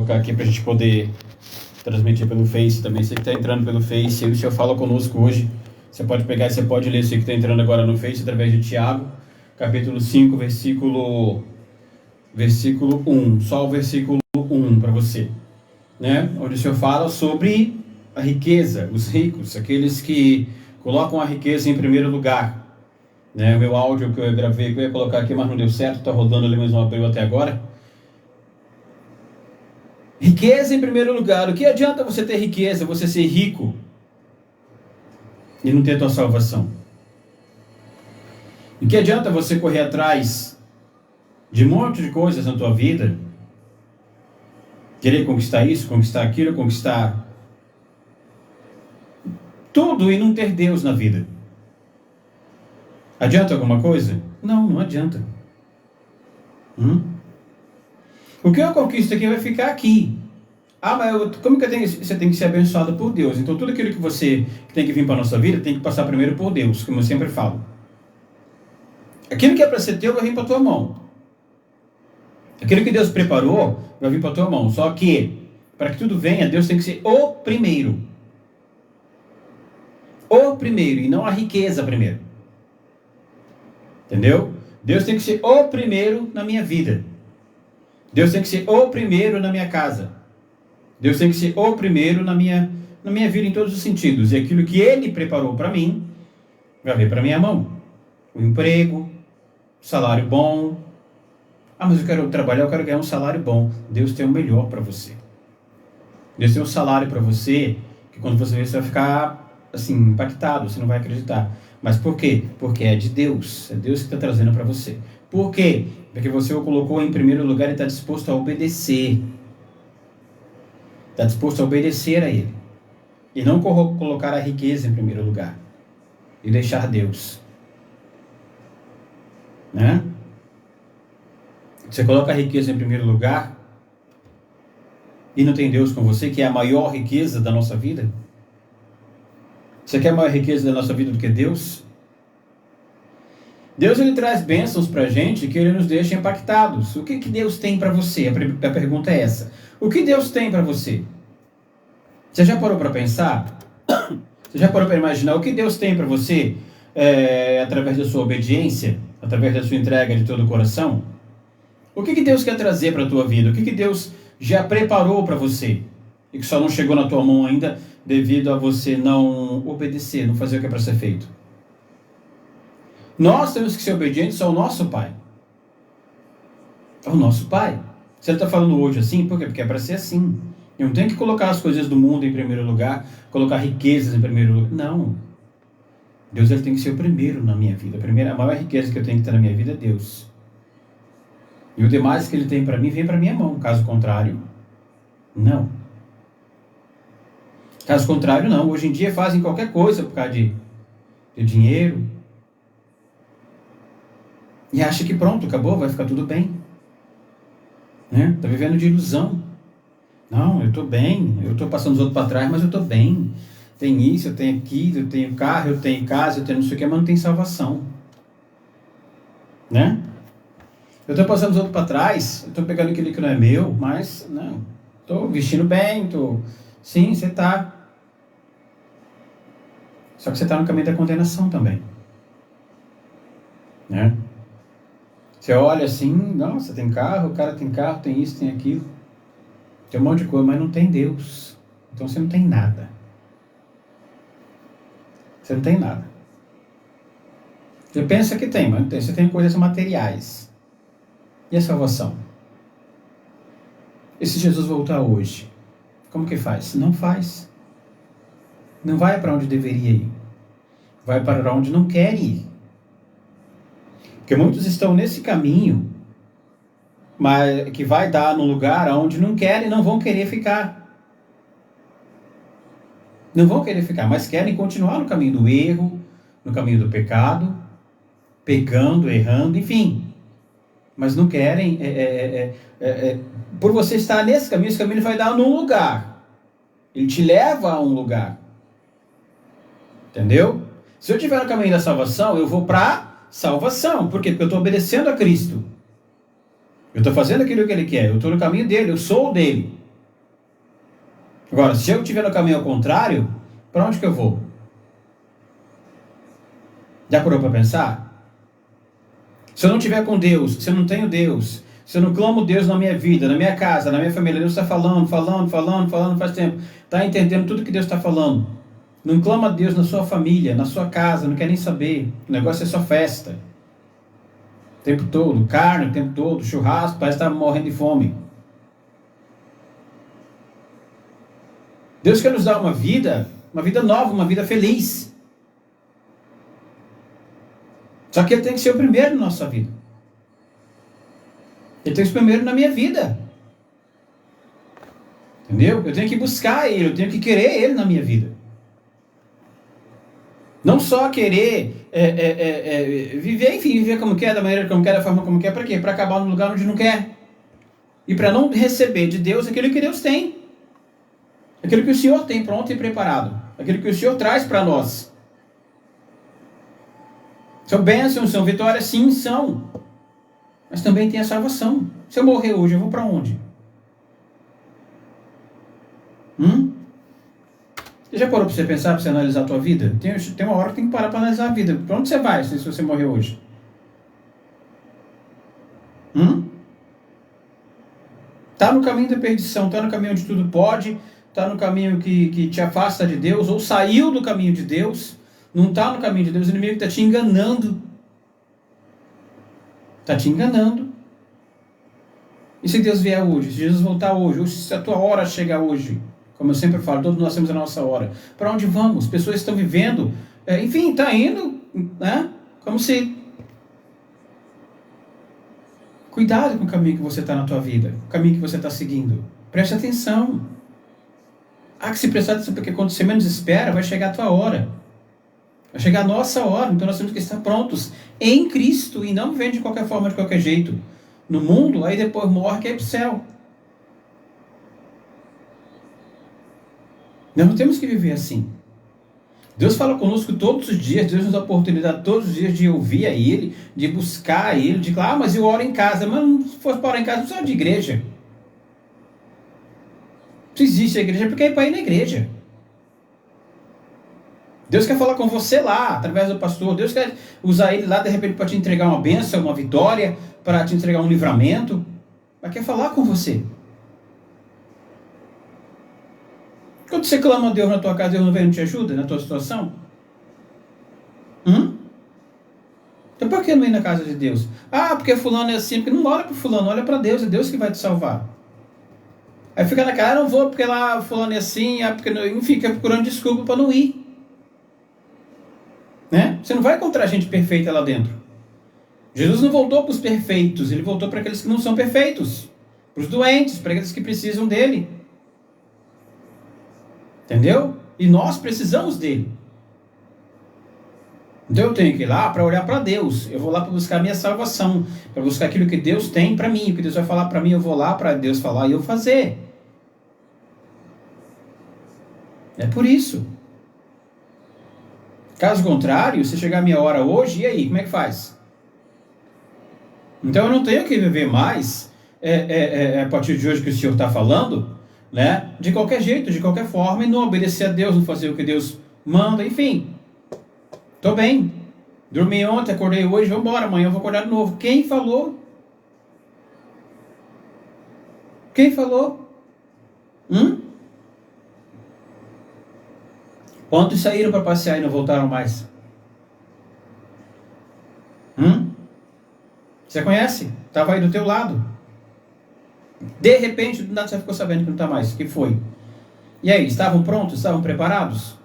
Colocar aqui para a gente poder transmitir pelo Face também. Você que está entrando pelo Face, o Senhor fala conosco hoje. Você pode pegar e você pode ler, você que está entrando agora no Face, através de Tiago, capítulo 5, versículo 1. Só o versículo 1 para você, né? Onde o Senhor fala sobre a riqueza, os ricos, aqueles que colocam a riqueza em primeiro lugar, né? O meu áudio que eu gravei, que eu ia colocar aqui, mas não deu certo, está rodando ali, mas não abriu até agora. Riqueza em primeiro lugar. O que adianta você ter riqueza, você ser rico e não ter a tua salvação? O que adianta você correr atrás de um monte de coisas na tua vida, querer conquistar isso, conquistar aquilo, conquistar tudo e não ter Deus na vida? Adianta alguma coisa? Não, não adianta. O que eu conquisto aqui vai ficar aqui. Ah, mas como que você tem que ser abençoado por Deus? Então tudo aquilo que tem que vir para a nossa vida tem que passar primeiro por Deus, como eu sempre falo. Aquilo que é para ser teu vai vir para a tua mão. Aquilo que Deus preparou vai vir para a tua mão. Só que, para que tudo venha, Deus tem que ser o primeiro. O primeiro, e não a riqueza primeiro. Entendeu? Deus tem que ser o primeiro na minha vida. Deus tem que ser o primeiro na minha casa. Deus tem que ser o primeiro na minha vida em todos os sentidos. E aquilo que Ele preparou para mim, vai vir para minha mão. O emprego, salário bom. Ah, mas eu quero trabalhar, eu quero ganhar um salário bom. Deus tem o melhor para você. Deus tem um salário para você, que quando você ver, você vai ficar assim, impactado, você não vai acreditar. Mas por quê? Porque é de Deus. É Deus que está trazendo para você. Por quê? Porque você o colocou em primeiro lugar e está disposto a obedecer. Está disposto a obedecer a Ele. E não colocar a riqueza em primeiro lugar. E deixar Deus. Né? Você coloca a riqueza em primeiro lugar e não tem Deus com você, que é a maior riqueza da nossa vida? Você quer a maior riqueza da nossa vida do que Deus? Deus, Ele traz bênçãos para a gente que Ele nos deixa impactados. O que Deus tem para você? A pergunta é essa. O que Deus tem para você? Você já parou para pensar? Você já parou para imaginar o que Deus tem para você através da sua obediência? Através da sua entrega de todo o coração? O que Deus quer trazer para a tua vida? O que Deus já preparou para você? E que só não chegou na tua mão ainda devido a você não obedecer, não fazer o que é para ser feito. Nós temos que ser obedientes ao nosso Pai. Ao nosso Pai. Você está falando hoje assim, por quê? Porque é para ser assim. Eu não tenho que colocar as coisas do mundo em primeiro lugar, colocar riquezas em primeiro lugar. Não. Deus, Ele tem que ser o primeiro na minha vida. A maior riqueza que eu tenho que ter na minha vida é Deus. E o demais que Ele tem para mim vem para minha mão. Caso contrário, não. Caso contrário, não. Hoje em dia fazem qualquer coisa por causa de dinheiro. E acha que pronto, acabou, vai ficar tudo bem. Né? Tá vivendo de ilusão. Não, eu estou bem. Eu estou passando os outros para trás, mas eu estou bem. Tem isso, eu tenho aquilo, eu tenho carro, eu tenho casa, eu tenho não sei o que, mas não tem salvação. Né? Eu estou passando os outros para trás, eu estou pegando aquilo que não é meu, mas não. Estou vestindo bem, Sim, você está. Só que você está no caminho da condenação também. Né? Você olha assim, nossa, tem carro, o cara tem carro, tem isso, tem aquilo. Tem um monte de coisa, mas não tem Deus. Então você não tem nada. Você não tem nada. Você pensa que tem, mas não tem. Você tem coisas materiais. E a salvação? E se Jesus voltar hoje? Como que faz? Não faz. Não vai para onde deveria ir. Vai para onde não quer ir. Porque muitos estão nesse caminho, mas que vai dar num lugar onde não querem e não vão querer ficar. Não vão querer ficar, mas querem continuar no caminho do erro, no caminho do pecado, pecando, errando, enfim. Mas não querem. Por você estar nesse caminho, esse caminho vai dar num lugar. Ele te leva a um lugar. Entendeu? Se eu estiver no caminho da salvação, eu vou para salvação. Por quê? Porque eu estou obedecendo a Cristo. Eu estou fazendo aquilo que Ele quer. Eu estou no caminho dele, eu sou dele. Agora, se eu estiver no caminho ao contrário, para onde que eu vou? Já parou para pensar? Se eu não estiver com Deus, se eu não tenho Deus, se eu não clamo Deus na minha vida, na minha casa, na minha família, Deus está falando faz tempo, está entendendo tudo que Deus está falando. Não clama Deus na sua família, na sua casa, não quer nem saber. O negócio é só festa. O tempo todo, carne o tempo todo, churrasco, parece que está morrendo de fome. Deus quer nos dar uma vida nova, uma vida feliz. Só que Ele tem que ser o primeiro na nossa vida. Ele tem que ser o primeiro na minha vida. Entendeu? Eu tenho que buscar Ele, eu tenho que querer Ele na minha vida. Não só querer viver, enfim, viver como quer, da maneira como quer, da forma como quer, para quê? Para acabar no lugar onde não quer. E para não receber de Deus aquilo que Deus tem. Aquilo que o Senhor tem pronto e preparado. Aquilo que o Senhor traz para nós. São bênçãos, são vitórias, sim, são. Mas também tem a salvação. Se eu morrer hoje, eu vou para onde? Você já parou para você pensar, para você analisar a tua vida? Tem uma hora que tem que parar para analisar a vida. Para onde você vai se você morrer hoje? Está no caminho da perdição, está no caminho onde tudo pode, está no caminho que te afasta de Deus, ou saiu do caminho de Deus, não está no caminho de Deus, o inimigo está te enganando. Está te enganando. E se Deus vier hoje, se Jesus voltar hoje, ou se a tua hora chegar hoje, como eu sempre falo, todos nós temos a nossa hora. Para onde vamos? Pessoas estão vivendo, enfim, está indo, né? Como se... Cuidado com o caminho que você está na tua vida, o caminho que você está seguindo. Preste atenção. Há que se prestar atenção, porque quando você menos espera, vai chegar a tua hora. Vai chegar a nossa hora, então nós temos que estar prontos em Cristo e não vivendo de qualquer forma, de qualquer jeito. No mundo, aí depois morre, que é para o céu. Nós não temos que viver assim. Deus fala conosco todos os dias, Deus nos dá a oportunidade todos os dias de ouvir a Ele, de buscar a Ele, de falar, mas eu oro em casa. Mas se fosse para orar em casa, não precisa de igreja. Se existe a igreja, porque é para ir na igreja. Deus quer falar com você lá, através do pastor. Deus quer usar ele lá, de repente, para te entregar uma bênção, uma vitória, para te entregar um livramento. Mas quer falar com você. Quando você clama a Deus na tua casa, Deus não vem e não te ajuda na tua situação? Então por que não ir na casa de Deus? Ah, porque fulano é assim. Porque não olha para fulano, olha para Deus. É Deus que vai te salvar. Aí fica na cara, não vou porque lá fulano é assim, porque não... Enfim, fica procurando desculpa para não ir. Né? Você não vai encontrar gente perfeita lá dentro. Jesus não voltou para os perfeitos, Ele voltou para aqueles que não são perfeitos. Para os doentes, para aqueles que precisam dEle. Entendeu? E nós precisamos dEle. Então eu tenho que ir lá para olhar para Deus. Eu vou lá para buscar a minha salvação. Para buscar aquilo que Deus tem para mim. O que Deus vai falar para mim, eu vou lá para Deus falar e eu fazer. É por isso. Caso contrário, se chegar a minha hora hoje, e aí, como é que faz? Então eu não tenho que viver mais, a partir de hoje que o Senhor está falando, né? De qualquer jeito, de qualquer forma, e não obedecer a Deus, não fazer o que Deus manda, enfim. Estou bem. Dormi ontem, acordei hoje, vamos embora, amanhã eu vou acordar de novo. Quem falou? Quem falou? Quantos saíram para passear e não voltaram mais? Você conhece? Estava aí do teu lado. De repente, do nada você ficou sabendo que não está mais. O que foi? E aí, estavam prontos? Estavam preparados?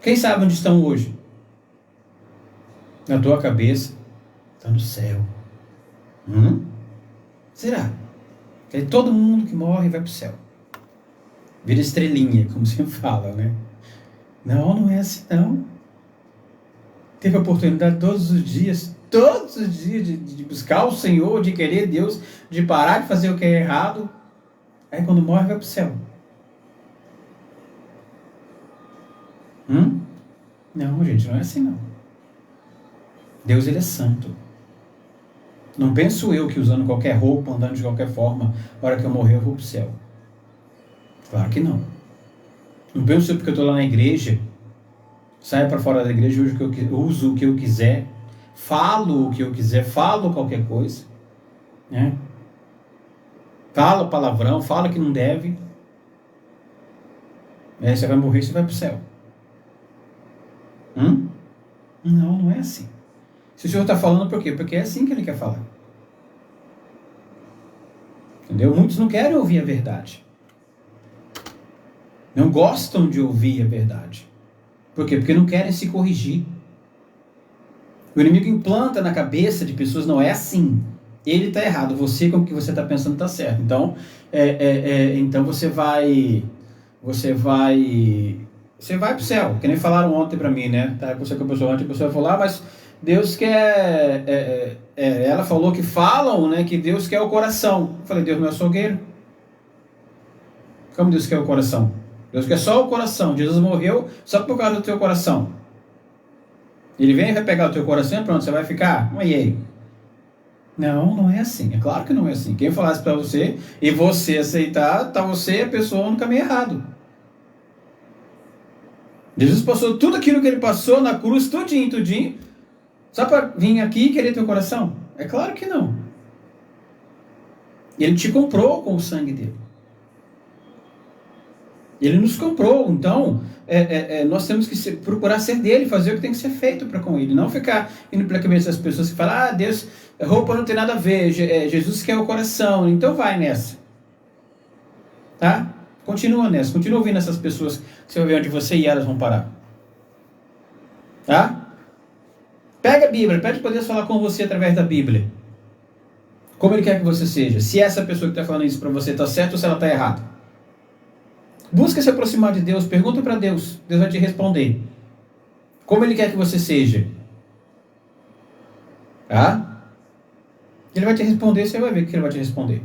Quem sabe onde estão hoje? Na tua cabeça, está no céu. Será? Porque todo mundo que morre vai para o céu. Vira estrelinha, como se fala, né? Não é assim não. Teve a oportunidade todos os dias de buscar o Senhor, de querer Deus, de parar de fazer o que é errado. Aí quando morre vai para o céu. Não, gente, não é assim não. Deus, Ele é santo. Não penso eu que usando qualquer roupa, andando de qualquer forma, na hora que eu morrer eu vou para o céu. Claro que não. Não penso porque eu estou lá na igreja, saio para fora da igreja, uso o que eu quiser, falo o que eu quiser, falo qualquer coisa, né? Fala palavrão, fala que não deve. Você vai morrer, você vai para o céu. Não, não é assim. Se o Senhor está falando, por quê? Porque é assim que Ele quer falar. Entendeu? Muitos não querem ouvir a verdade. Não gostam de ouvir a verdade. Por quê? Porque não querem se corrigir. O inimigo implanta na cabeça de pessoas, não é assim. Ele está errado, você com o que você está pensando está certo. Então, então você vai para o céu. Que nem falaram ontem para mim, né? Tá, você com a pessoa ontem, a pessoa falou, mas Deus quer... ela falou que falam, né, que Deus quer o coração. Eu falei, Deus não é açougueiro. Como Deus quer o coração? Deus quer só o coração. Jesus morreu só por causa do teu coração. Ele vem e vai pegar o teu coração e pronto, você vai ficar, e aí? Não, não é assim. É claro que não é assim. Quem falasse para você e você aceitar, tá você e a pessoa no caminho errado. Jesus passou tudo aquilo que ele passou na cruz, tudinho, só para vir aqui e querer teu coração? É claro que não. Ele te comprou com o sangue dele. Ele nos comprou, então nós temos que procurar ser dele, fazer o que tem que ser feito para com ele, não ficar indo pela cabeça das pessoas que falam, Deus, roupa não tem nada a ver, Jesus quer o coração, então vai nessa, tá? Continua nessa, continua ouvindo essas pessoas, que você vai ver onde você e elas vão parar, tá? Pega a Bíblia, pede para Deus falar com você através da Bíblia, como Ele quer que você seja, se essa pessoa que está falando isso para você está certa ou se ela está errada. Busca se aproximar de Deus, pergunta para Deus, Deus vai te responder. Como Ele quer que você seja. Tá? Ele vai te responder, você vai ver o que Ele vai te responder.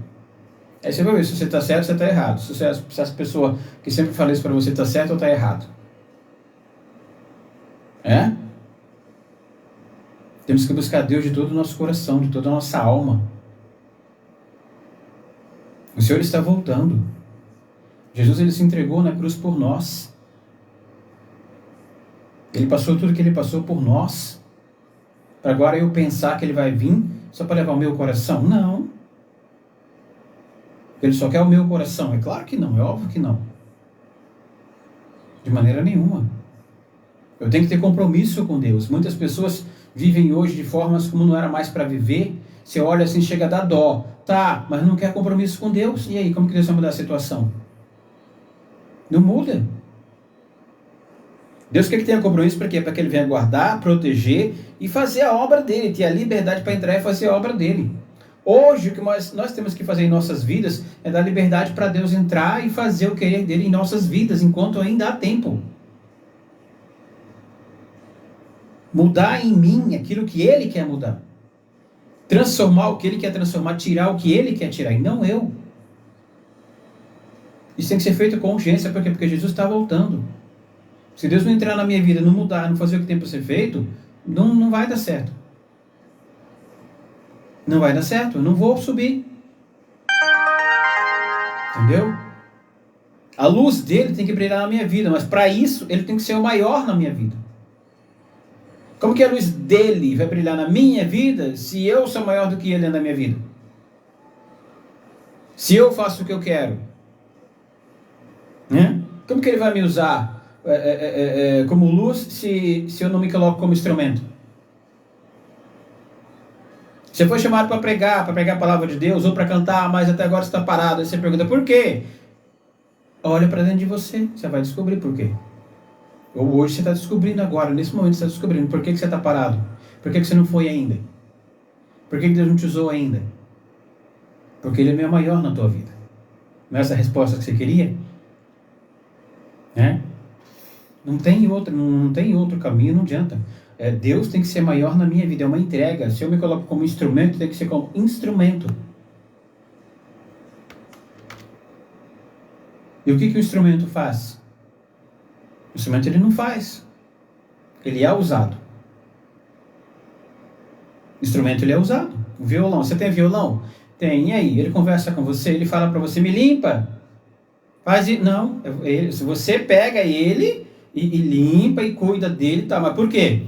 Aí você vai ver se você está certo ou se está errado. Se essa pessoa que sempre fala isso para você está certo ou está errado. Temos que buscar Deus de todo o nosso coração, de toda a nossa alma. O Senhor está voltando. Jesus, Ele se entregou na cruz por nós. Ele passou tudo que Ele passou por nós. Para agora eu pensar que Ele vai vir só para levar o meu coração? Não. Ele só quer o meu coração? É claro que não, é óbvio que não. De maneira nenhuma. Eu tenho que ter compromisso com Deus. Muitas pessoas vivem hoje de formas como não era mais para viver. Você olha assim, chega a dar dó. Tá, mas não quer compromisso com Deus. E aí, como que Deus vai mudar a situação? Não muda. Deus quer que tenha compromisso para quê? Para que Ele venha guardar, proteger e fazer a obra dele, ter a liberdade para entrar e fazer a obra dele. Hoje, o que nós temos que fazer em nossas vidas é dar liberdade para Deus entrar e fazer o querer dele em nossas vidas, enquanto ainda há tempo. Mudar em mim aquilo que Ele quer mudar. Transformar o que Ele quer transformar, tirar o que Ele quer tirar, e não eu. Isso tem que ser feito com urgência, por quê? Porque Jesus está voltando. Se Deus não entrar na minha vida, não mudar, não fazer o que tem para ser feito, não vai dar certo. Não vai dar certo, eu não vou subir. Entendeu? A luz dele tem que brilhar na minha vida, mas para isso ele tem que ser o maior na minha vida. Como que a luz dele vai brilhar na minha vida se eu sou maior do que ele na minha vida? Se eu faço o que eu quero, né? Como que ele vai me usar como luz se eu não me coloco como instrumento? Você foi chamado para pregar a palavra de Deus ou para cantar, mas até agora você está parado. Aí você pergunta, por quê? Olha para dentro de você, você vai descobrir por quê. Ou hoje você está descobrindo agora, nesse momento você está descobrindo por que você está parado. Por que você não foi ainda? Por que Deus não te usou ainda? Porque Ele é maior na tua vida. Não é essa a resposta que você queria? Né? Não tem outro caminho, não adianta. Deus tem que ser maior na minha vida, é uma entrega. Se eu me coloco como instrumento, tem que ser como instrumento. E o que o instrumento faz? O instrumento ele não faz. Ele é usado. O instrumento ele é usado. O violão, você tem violão? Tem, e aí? Ele conversa com você, ele fala para você, me limpa. Não, se você pega ele e limpa e cuida dele, tá? Mas por quê?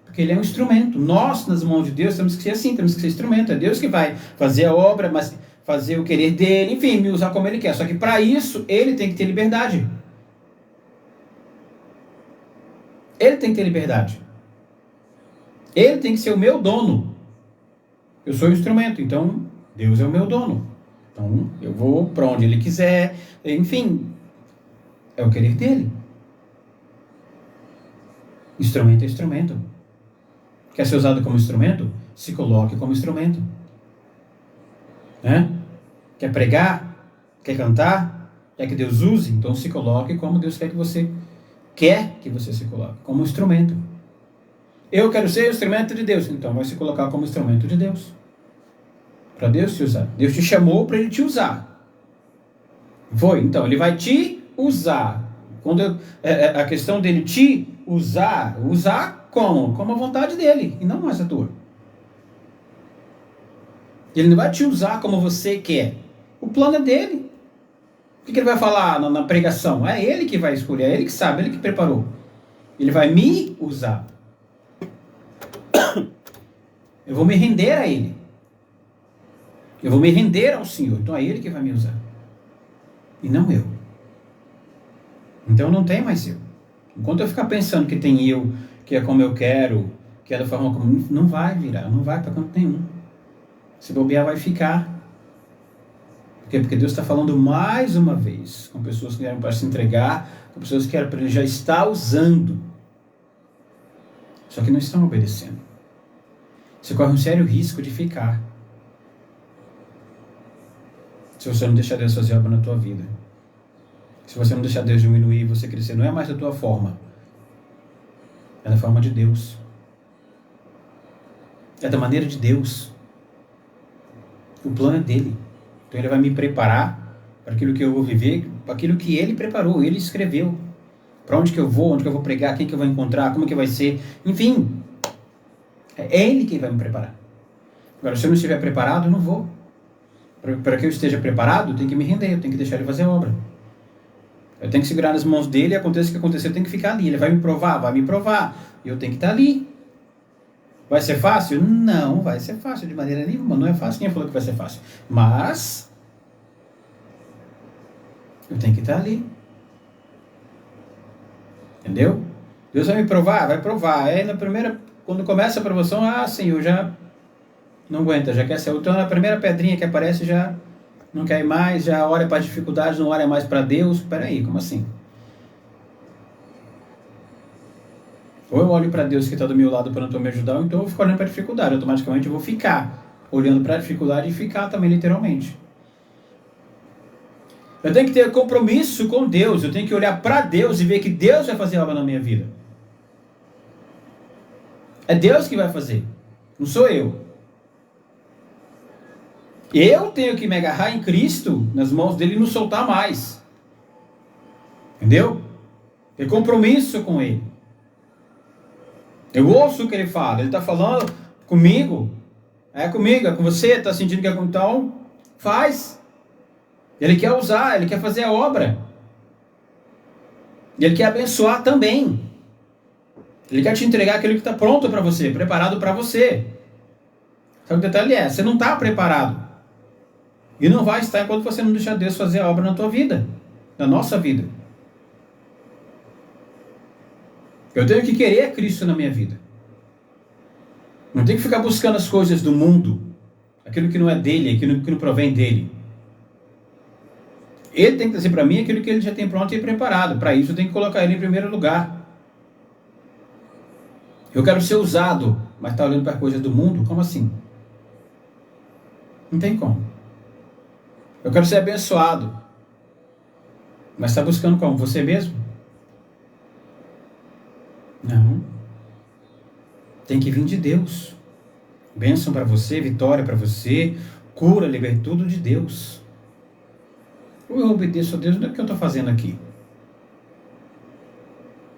Porque ele é um instrumento. Nós, nas mãos de Deus, temos que ser assim, temos que ser instrumento. É Deus que vai fazer a obra, mas fazer o querer dele, enfim, me usar como ele quer. Só que para isso, ele tem que ter liberdade. Ele tem que ter liberdade. Ele tem que ser o meu dono. Eu sou o instrumento, então Deus é o meu dono. Então eu vou para onde ele quiser, enfim, é o querer dele. Instrumento é instrumento. Quer ser usado como instrumento? Se coloque como instrumento. Né? Quer pregar? Quer cantar? Quer que Deus use? Então se coloque como Deus quer que você se coloque, como instrumento. Eu quero ser o instrumento de Deus, então vai se colocar como instrumento de Deus. Para Deus te usar. Deus te chamou para ele te usar. Foi, então ele vai te usar. A questão dele te usar como? Como a vontade dele, e não mais a tua. Ele não vai te usar como você quer. O plano é dele. O que ele vai falar na pregação? É ele que vai escolher, é ele que sabe, é ele que preparou. Ele vai me usar. Eu vou me render a ele. Eu vou me render ao Senhor. Então é ele que vai me usar. E não eu. Então não tem mais eu. Enquanto eu ficar pensando que tem eu, que é como eu quero, que é da forma como... Não vai virar, não vai para canto nenhum. Se bobear, vai ficar. Por quê? Porque Deus está falando mais uma vez com pessoas que vieram para se entregar, com pessoas que ele já está usando. Só que não estão obedecendo. Você corre um sério risco de ficar. Se você não deixar Deus fazer obra na tua vida. Se você não deixar Deus diminuir e você crescer, não é mais da tua forma. É da forma de Deus. É da maneira de Deus. O plano é dele. Então ele vai me preparar para aquilo que eu vou viver, para aquilo que ele preparou, ele escreveu. Para onde que eu vou pregar, quem que eu vou encontrar, como que vai ser. Enfim, é ele quem vai me preparar. Agora, se eu não estiver preparado, eu não vou. Para que eu esteja preparado, eu tenho que me render, eu tenho que deixar ele fazer a obra. Eu tenho que segurar nas mãos dele, e aconteça o que acontecer, eu tenho que ficar ali. Ele vai me provar, e eu tenho que estar ali. Vai ser fácil? Não vai ser fácil de maneira nenhuma, não é fácil. Quem falou que vai ser fácil? Mas eu tenho que estar ali. Entendeu? Deus vai me provar? Vai provar. Aí quando começa a provação, Senhor, já não aguenta, já quer ser. Então na primeira pedrinha que aparece já não quer ir mais, já olha para as dificuldades, não olha mais para Deus. Peraí, como assim? Ou eu olho para Deus que está do meu lado para não me ajudar, ou então eu vou ficar olhando para a dificuldade. Automaticamente eu vou ficar olhando para a dificuldade e ficar também literalmente. Eu tenho que ter compromisso com Deus. Eu tenho que olhar para Deus e ver que Deus vai fazer algo na minha vida. É Deus que vai fazer. Não sou eu. Eu tenho que me agarrar em Cristo, nas mãos dele, e não soltar mais. Entendeu? Ter compromisso com ele. Eu ouço o que ele fala. Ele está falando comigo. É comigo, é com você. Está sentindo que é com... Então, faz. Ele quer usar, ele quer fazer a obra. E ele quer abençoar também. Ele quer te entregar aquilo que está pronto para você, preparado para você. Só que o detalhe é, você não está preparado. E não vai estar enquanto você não deixar Deus fazer a obra na tua vida. Na nossa vida. Eu tenho que querer Cristo na minha vida. Não tenho que ficar buscando as coisas do mundo. Aquilo que não é dele, aquilo que não provém dele. Ele tem que trazer para mim aquilo que ele já tem pronto e preparado. Para isso eu tenho que colocar ele em primeiro lugar. Eu quero ser usado, mas está olhando para coisas do mundo? Como assim? Não tem como. Eu quero ser abençoado, mas está buscando como? Você mesmo? Não. Tem que vir de Deus. Bênção para você, vitória para você, cura, liberdade, tudo de Deus. Ou eu obedeço a Deus, o que eu estou fazendo aqui?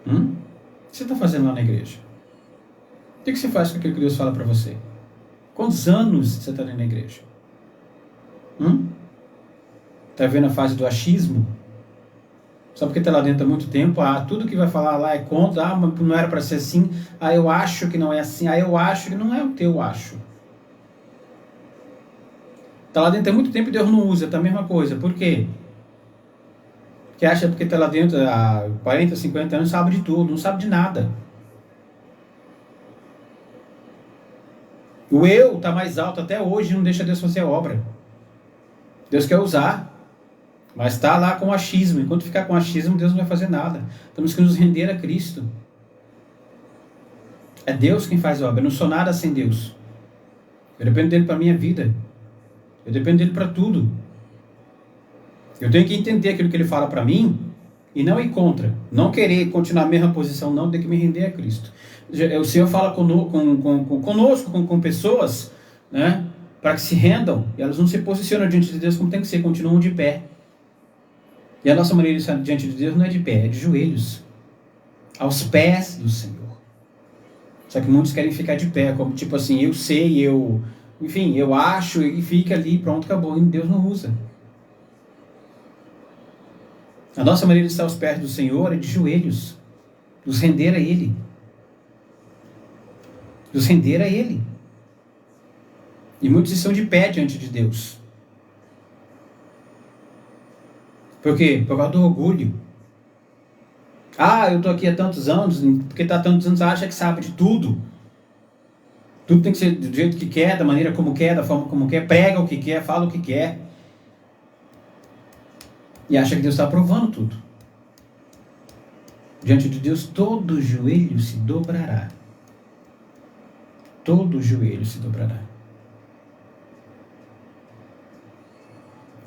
O que você está fazendo lá na igreja? O que você faz com aquilo que Deus fala para você? Quantos anos você está na igreja? Está vendo a fase do achismo? Só porque está lá dentro há muito tempo, tudo que vai falar lá é contra, mas não era para ser assim, eu acho que não é assim, eu acho que não é o teu acho. Está lá dentro há muito tempo e Deus não usa, tá a mesma coisa. Por quê? Porque acha porque está lá dentro há 40, 50 anos, sabe de tudo, não sabe de nada. O eu está mais alto até hoje, não deixa Deus fazer a obra. Deus quer usar, mas está lá com o achismo. Enquanto ficar com o achismo, Deus não vai fazer nada. Temos que nos render a Cristo. É Deus quem faz a obra, eu não sou nada sem Deus. Eu dependo dele para a minha vida. Eu dependo dele para tudo. Eu tenho que entender aquilo que ele fala para mim e não ir contra. Não querer continuar a mesma posição, não, tem que me render a Cristo. O Senhor fala conosco, com pessoas, né, para que se rendam, e elas não se posicionam diante de Deus como tem que ser, continuam de pé. E a nossa maneira de estar diante de Deus não é de pé, é de joelhos, aos pés do Senhor. Só que muitos querem ficar de pé, como tipo assim, eu sei, enfim, eu acho, e fica ali, pronto, acabou, e Deus não usa. A nossa maneira de estar aos pés do Senhor é de joelhos, nos render a Ele. Nos render a Ele. E muitos estão de pé diante de Deus. Por quê? Por causa do orgulho. Eu estou aqui há tantos anos, porque está há tantos anos, acha que sabe de tudo. Tudo tem que ser do jeito que quer, da maneira como quer, da forma como quer, prega o que quer, fala o que quer. E acha que Deus está aprovando tudo. Diante de Deus, todo joelho se dobrará. Todo joelho se dobrará.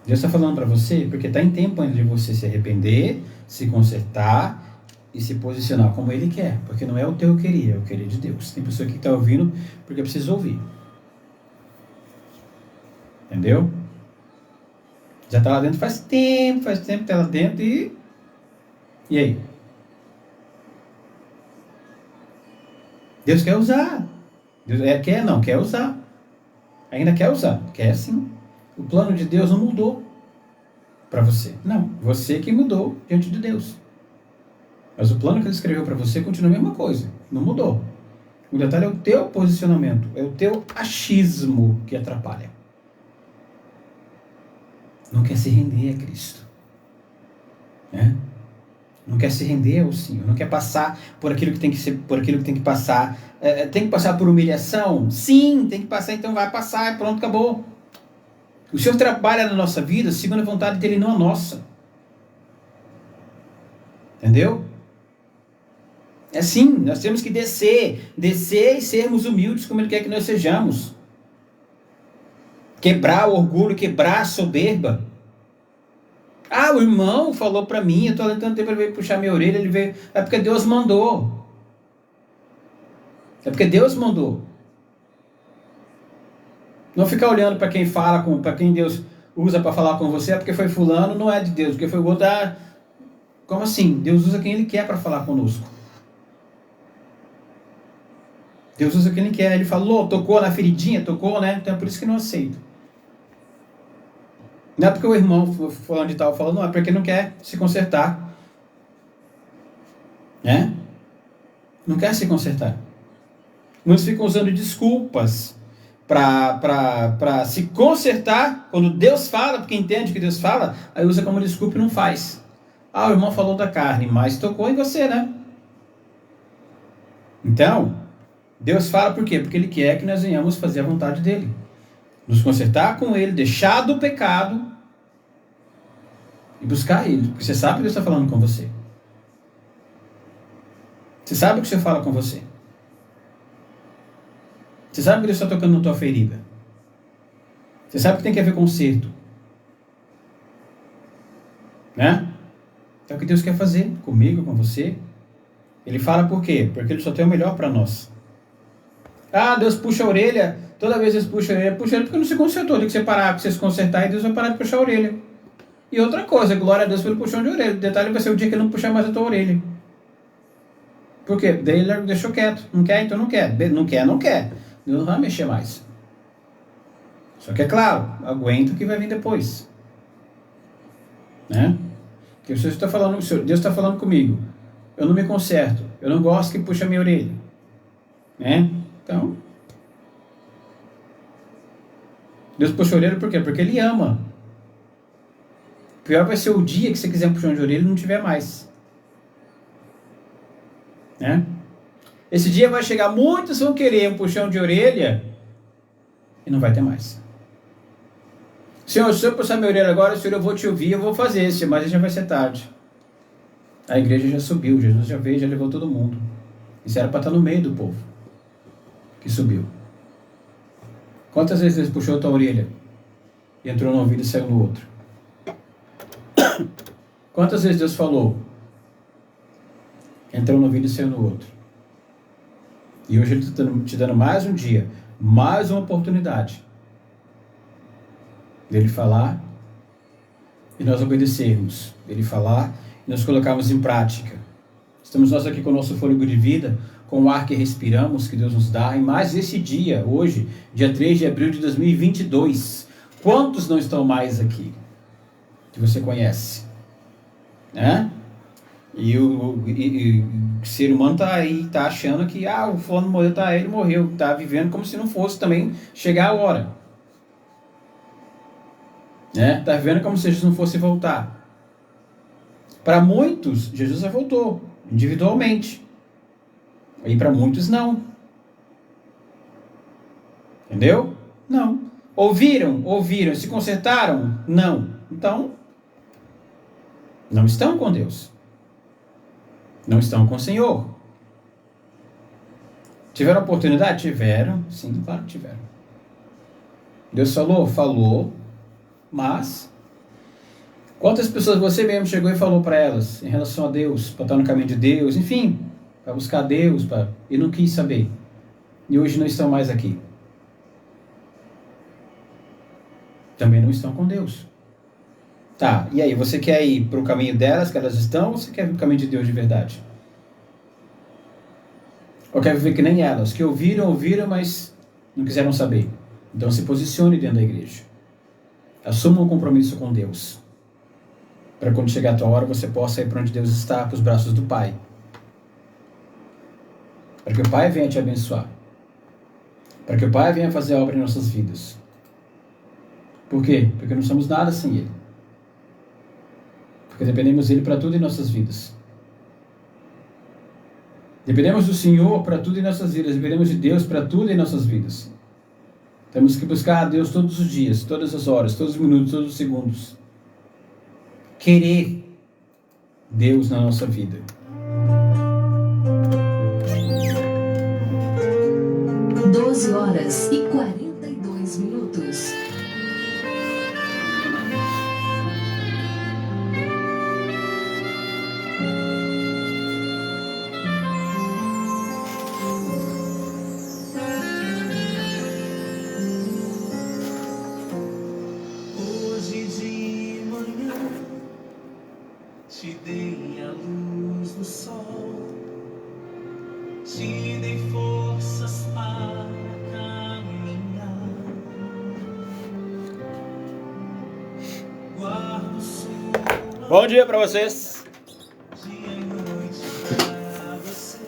Deus está falando para você porque está em tempo ainda de você se arrepender, se consertar e se posicionar como Ele quer. Porque não é o teu querer, é o querer de Deus. Tem pessoa que está ouvindo porque precisa ouvir. Entendeu? Já está lá dentro faz tempo que está lá dentro e aí? Deus quer usar. Deus quer usar. Ainda quer usar. Quer sim. O plano de Deus não mudou para você. Não. Você que mudou diante de Deus. Mas o plano que Ele escreveu para você continua a mesma coisa. Não mudou. O detalhe é o teu posicionamento. É o teu achismo que atrapalha. Não quer se render a Cristo. Né? Não quer se render ao Senhor. Não quer passar por aquilo que tem que ser, por aquilo que tem que passar. Tem que passar por humilhação? Sim, tem que passar, então vai passar, pronto, acabou. O Senhor trabalha na nossa vida segundo a vontade dele, não a nossa. Entendeu? É assim, nós temos que descer e sermos humildes como Ele quer que nós sejamos. Quebrar o orgulho, quebrar a soberba. O irmão falou para mim, eu estou há tanto tempo, ele veio puxar minha orelha, ele veio. É porque Deus mandou. É porque Deus mandou. Não ficar olhando para quem fala, para quem Deus usa para falar com você, é porque foi fulano, não é de Deus, porque foi o outro. Como assim? Deus usa quem Ele quer para falar conosco. Deus usa quem Ele quer. Ele falou, tocou na feridinha, tocou, né? Então é por isso que não aceito. Não é porque o irmão falando de tal falou, não, é porque não quer se consertar. Né? Não quer se consertar. Muitos ficam usando desculpas para se consertar. Quando Deus fala, porque entende que Deus fala, aí usa como desculpa e não faz. O irmão falou da carne, mas tocou em você, né? Então, Deus fala por quê? Porque Ele quer que nós venhamos fazer a vontade dEle. Nos consertar com Ele, deixar do pecado e buscar Ele. Porque você sabe que Deus está falando com você. Você sabe que o Senhor fala com você. Você sabe que Deus está tocando na tua ferida. Você sabe que tem que haver conserto. Né? É o que Deus quer fazer comigo, com você. Ele fala por quê? Porque Ele só tem o melhor para nós. Deus puxa a orelha. Toda vez Deus puxa a orelha porque não se consertou. Tem que separar, para você se consertar e Deus vai parar de puxar a orelha. E outra coisa, glória a Deus pelo puxão de orelha. O detalhe vai ser o dia que Ele não puxar mais a tua orelha. Por quê? Daí Ele deixou quieto. Não quer, então não quer. Não quer, não quer. Deus não vai mexer mais. Só que é claro, aguenta o que vai vir depois. Né? Que Deus está falando comigo. Eu não me conserto. Eu não gosto que puxa a minha orelha. Né? Então, Deus puxa a orelha por quê? Porque Ele ama. Pior vai ser o dia que você quiser um puxão de orelha e não tiver mais. Né? Esse dia vai chegar, muitos vão querer um puxão de orelha e não vai ter mais. Senhor, se eu puxar minha orelha agora, Senhor, eu vou te ouvir, eu vou fazer isso, mas já vai ser tarde. A igreja já subiu, Jesus já veio, já levou todo mundo. Isso era para estar no meio do povo que subiu. Quantas vezes Deus puxou a tua orelha e entrou no ouvido e saiu no outro? Quantas vezes Deus falou, entrou no ouvido e saiu no outro? E hoje Ele está te dando mais um dia, mais uma oportunidade dele falar e nós obedecermos, dele falar e nós colocarmos em prática. Estamos nós aqui com o nosso fôlego de vida, com o ar que respiramos, que Deus nos dá, e mais esse dia, hoje, dia 3 de abril de 2022. Quantos não estão mais aqui? Que você conhece? Né? E o ser humano está aí, está achando que o fulano morreu, ele morreu, está vivendo como se não fosse também chegar a hora. Né? Está vivendo como se Jesus não fosse voltar. Para muitos, Jesus já voltou, individualmente. E para muitos não. Entendeu? Não. Ouviram, se consertaram? Não. Então, não estão com Deus. Não estão com o Senhor. Tiveram oportunidade? Tiveram. Sim, claro que tiveram. Deus falou? Falou. Mas, quantas pessoas você mesmo chegou e falou para elas em relação a Deus, para estar no caminho de Deus, enfim, para buscar Deus, e não quis saber. E hoje não estão mais aqui. Também não estão com Deus. Tá, e aí, você quer ir para o caminho delas, que elas estão, ou você quer ir para o caminho de Deus de verdade? Ou quer viver que nem elas, que ouviram, mas não quiseram saber. Então se posicione dentro da igreja. Assuma um compromisso com Deus. Para quando chegar a tua hora, você possa ir para onde Deus está, para os braços do Pai. Para que o Pai venha te abençoar. Para que o Pai venha fazer a obra em nossas vidas. Por quê? Porque não somos nada sem Ele. Porque dependemos dele para tudo em nossas vidas. Dependemos do Senhor para tudo em nossas vidas. Dependemos de Deus para tudo em nossas vidas. Temos que buscar a Deus todos os dias, todas as horas, todos os minutos, todos os segundos. Querer Deus na nossa vida. Horas e 42 minutos. Hoje de manhã te dei a luz do sol, te dei forças para caminhar. Guardo sua Bom dia para vocês. dia e noite para você,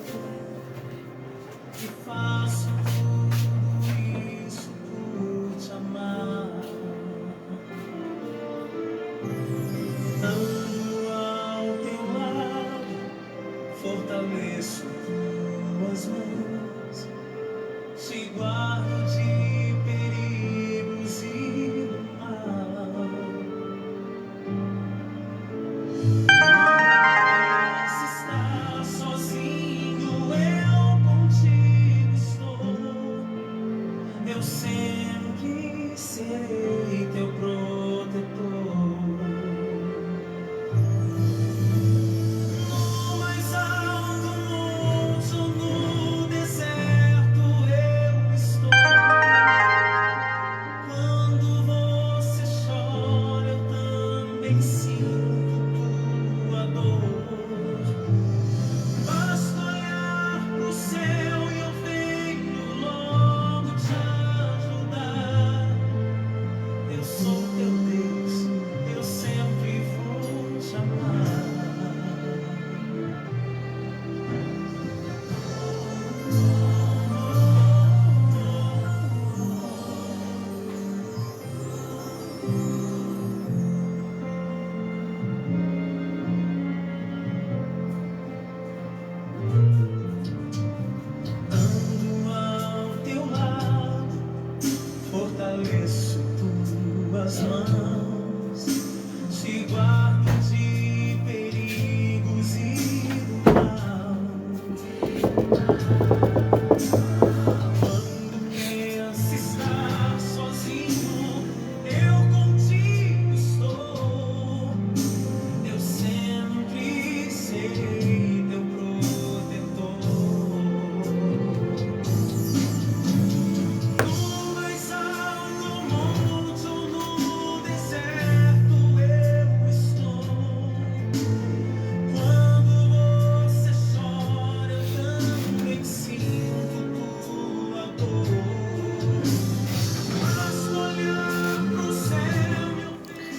e faço tudo isso por te amar. Ando ao teu lado, fortaleço tuas mãos, te guardo de perigos e do mal.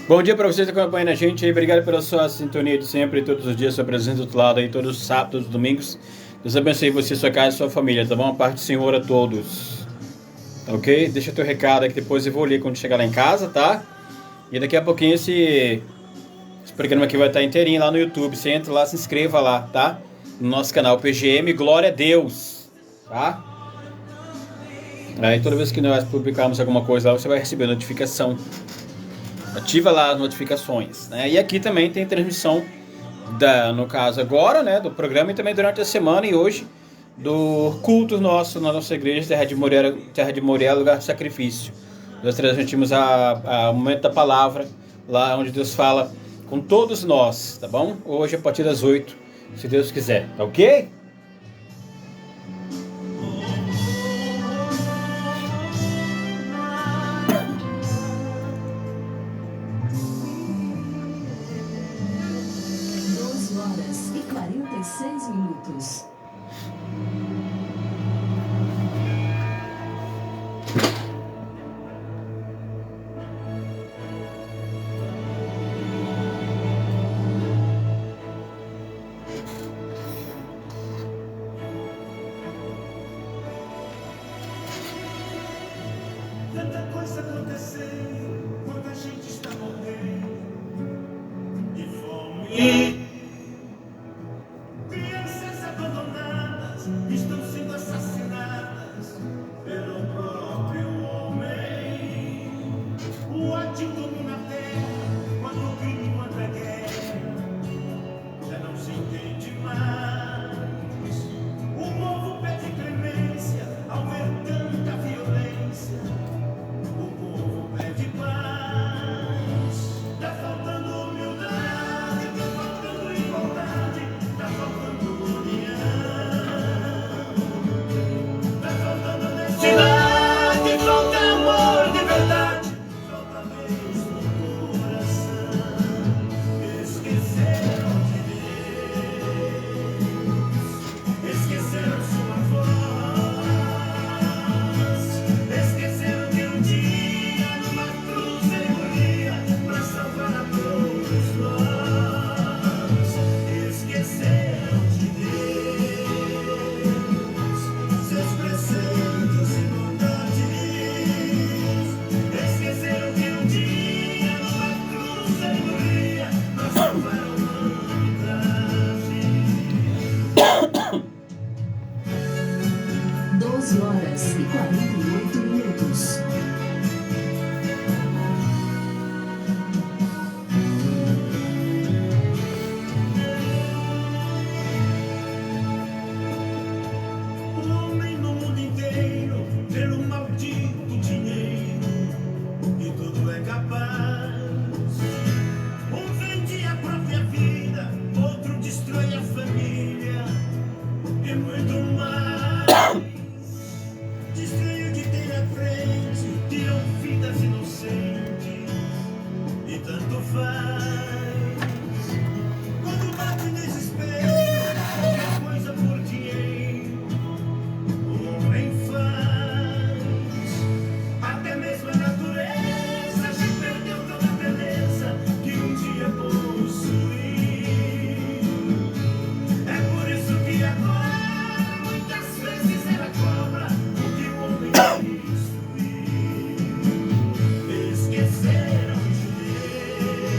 Bom dia para vocês que acompanham a gente aí. Obrigado pela sua sintonia de sempre, todos os dias, sua presença do outro lado aí, todos os sábados, todos os domingos. Deus abençoe você, sua casa e sua família, tá bom? A parte do Senhor a todos. Ok? Deixa teu recado aqui, depois eu vou ler quando chegar lá em casa, tá? E daqui a pouquinho esse programa aqui vai estar inteirinho lá no YouTube. Você entra lá, se inscreva lá, tá? No nosso canal PGM, Glória a Deus, tá? Aí toda vez que nós publicarmos alguma coisa lá, você vai receber notificação. Ativa lá as notificações, né? E aqui também tem transmissão, no caso agora, né, do programa, e também durante a semana e hoje, do culto nosso na nossa igreja, Terra de Moriá, lugar de sacrifício. Nós transmitimos o momento da palavra, lá onde Deus fala com todos nós, tá bom? Hoje a partir das 8, se Deus quiser, tá ok? Tanta coisa acontecendo, quanta gente está morrendo de fome. Crianças abandonadas estão sendo assassinadas pelo próprio homem. O ódio domina a terra, quando o crime, quando a guerra já não se entende mais. O povo pede clemência ao ver tanta violência. O povo pede paz. Tá faltando humildade, tá faltando igualdade, tá faltando união, tá faltando honestidade, falta amor de verdade, falta mesmo coração. Esqueceram de Deus, esqueceram sua voz, esqueceram que um dia numa cruz ele morria pra salvar a todos nós. Esqueceram de Deus, seus preceitos e bondades. Esqueceram que um dia numa cruz ele morria pra salvar a humanidade. 12 horas e 48 minutos. O homem no mundo inteiro, pelo maldito dinheiro, e tudo é capaz. Um vende a própria vida, outro destrói a família, e muito mais. Destruiu de ter à frente, tiram vidas inocentes, e tanto faz. Quando bate desespero, qualquer coisa por dinheiro, o homem faz. Até mesmo a natureza já perdeu toda a beleza que um dia possuiu. É por isso que agora muitas vezes ela cobra o que o homem destruiu. Esqueceram de Deus,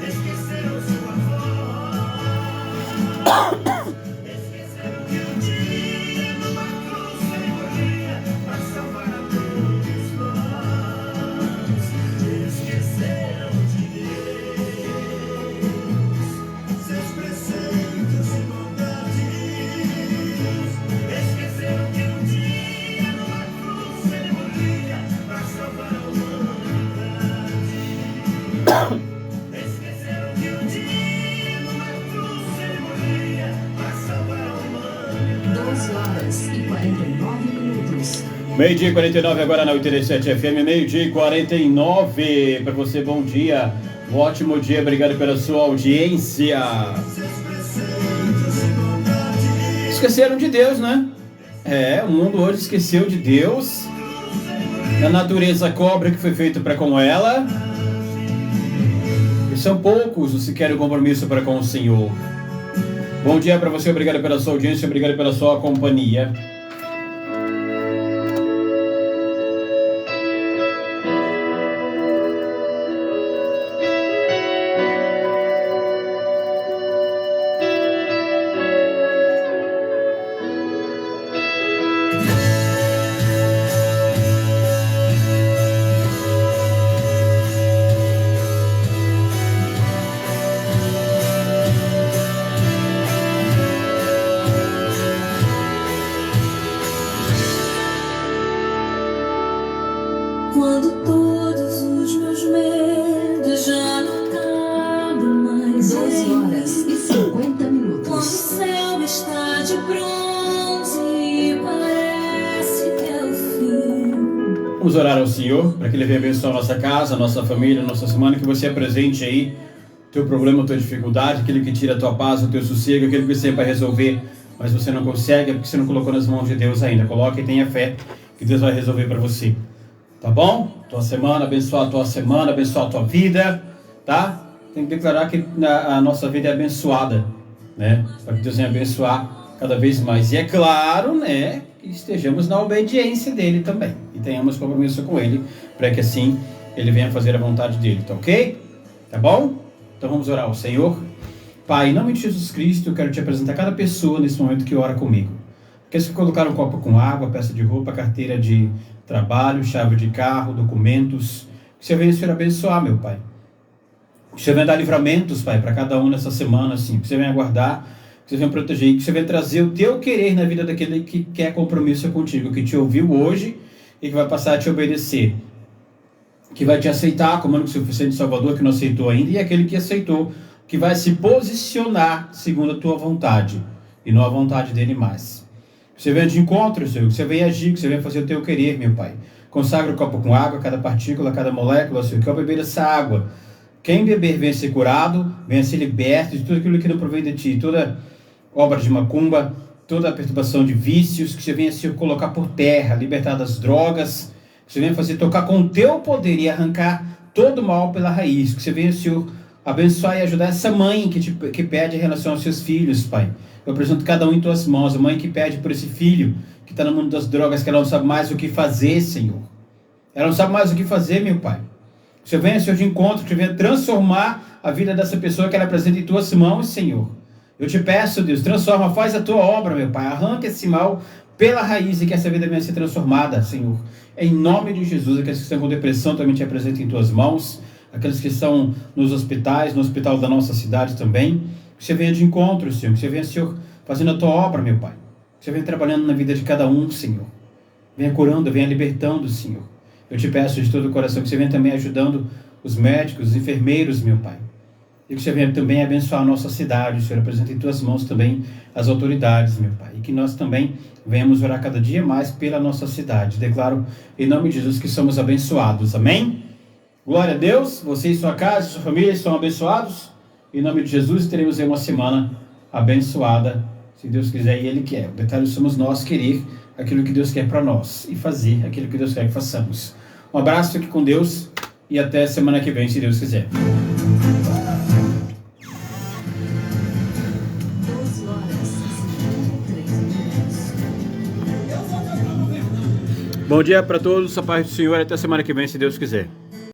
esqueceram sua voz, esqueceram que um dia numa cruz ele morria pra salvar a todos nós. Esqueceram de Deus, seus preceitos e bondades. Esqueceram que um dia numa cruz ele morria pra salvar a humanidade. Esqueceram que um dia numa cruz ele morria pra salvar a humanidade. 12 horas e 49 minutos. Meio-dia e 49 agora na 87 FM, meio-dia e 49. Para você, bom dia, um ótimo dia, obrigado pela sua audiência. Seus preceitos e bondades. Esqueceram de Deus, né? O mundo hoje esqueceu de Deus. A natureza cobra que foi feito para com ela. porque são poucos os que querem compromisso para com o Senhor. Bom dia para você, obrigado pela sua audiência, obrigado pela sua companhia. Quando todos os meus medos já não cabem mais 12 horas e 50 quando o minutos. céu está de bronze e parece que é o fim. Vamos orar ao Senhor, para que Ele venha abençoar a nossa casa, a nossa família, a nossa semana, que você apresente aí teu problema, tua dificuldade, aquele que tira a tua paz, o teu sossego, aquele que você vai resolver, mas você não consegue, é porque você não colocou nas mãos de Deus ainda. Coloque e tenha fé que Deus vai resolver para você. Tá bom? Tua semana, abençoar a tua semana, abençoar a tua vida, tá? Tem que declarar que a nossa vida é abençoada, né? Para que Deus venha abençoar cada vez mais. E é claro, né, que estejamos na obediência dele também. E tenhamos compromisso com ele, para que assim ele venha fazer a vontade dele, tá ok? Tá bom? Então vamos orar ao Senhor. Pai, em nome de Jesus Cristo, eu quero te apresentar cada pessoa nesse momento que ora comigo. Aqueles que colocaram um copo com água, peça de roupa, carteira de trabalho, chave de carro, documentos. Que você venha, Senhor, abençoar, meu Pai. Que você venha dar livramentos, Pai, para cada um nessa semana, assim. Que você venha guardar, que você venha proteger. Que você venha trazer o teu querer na vida daquele que quer compromisso contigo, que te ouviu hoje e que vai passar a te obedecer. Que vai te aceitar como único suficiente Salvador, que não aceitou ainda, e aquele que aceitou, que vai se posicionar segundo a tua vontade e não a vontade dele mais. Que você venha de encontro, Senhor, que você venha agir, que você venha fazer o teu querer, meu Pai. Consagra o copo com água, cada partícula, cada molécula, Senhor, que ao beber essa água, quem beber venha ser curado, venha ser liberto de tudo aquilo que não provém de ti, toda obra de macumba, toda perturbação de vícios, que você venha se colocar por terra, libertar das drogas, que você venha fazer tocar com o teu poder e arrancar todo o mal pela raiz, que você venha, Senhor, abençoar e ajudar essa mãe que pede em relação aos seus filhos, Pai. Eu apresento cada um em tuas mãos, a mãe que pede por esse filho, que está no mundo das drogas, que ela não sabe mais o que fazer, Senhor. Ela não sabe mais o que fazer, meu Pai. Que você venha, Senhor, de encontro, que você venha transformar a vida dessa pessoa que ela apresenta em tuas mãos, Senhor. Eu te peço, Deus, transforma, faz a tua obra, meu Pai. Arranca esse mal pela raiz e que essa vida venha ser transformada, Senhor. Em nome de Jesus, aqueles que estão com depressão também te apresentam em tuas mãos. Aqueles que estão nos hospitais, no hospital da nossa cidade também. Que você venha de encontro, Senhor. Que você venha, Senhor, fazendo a tua obra, meu Pai. Que você venha trabalhando na vida de cada um, Senhor. Venha curando, venha libertando, Senhor. Eu te peço de todo o coração que você venha também ajudando os médicos, os enfermeiros, meu Pai. E que você venha também abençoar a nossa cidade, Senhor. Apresenta em tuas mãos também as autoridades, meu Pai. E que nós também venhamos orar cada dia mais pela nossa cidade. Declaro em nome de Jesus que somos abençoados. Amém? Glória a Deus. Você e sua casa, sua família estão abençoados. Em nome de Jesus teremos aí uma semana abençoada. Se Deus quiser e Ele quer. O detalhe somos nós querer aquilo que Deus quer para nós. E fazer aquilo que Deus quer que façamos. Um abraço, fique com Deus. E até semana que vem, se Deus quiser. 12 horas e 53 minutos. Bom dia para todos, a paz do Senhor, até semana que vem, se Deus quiser.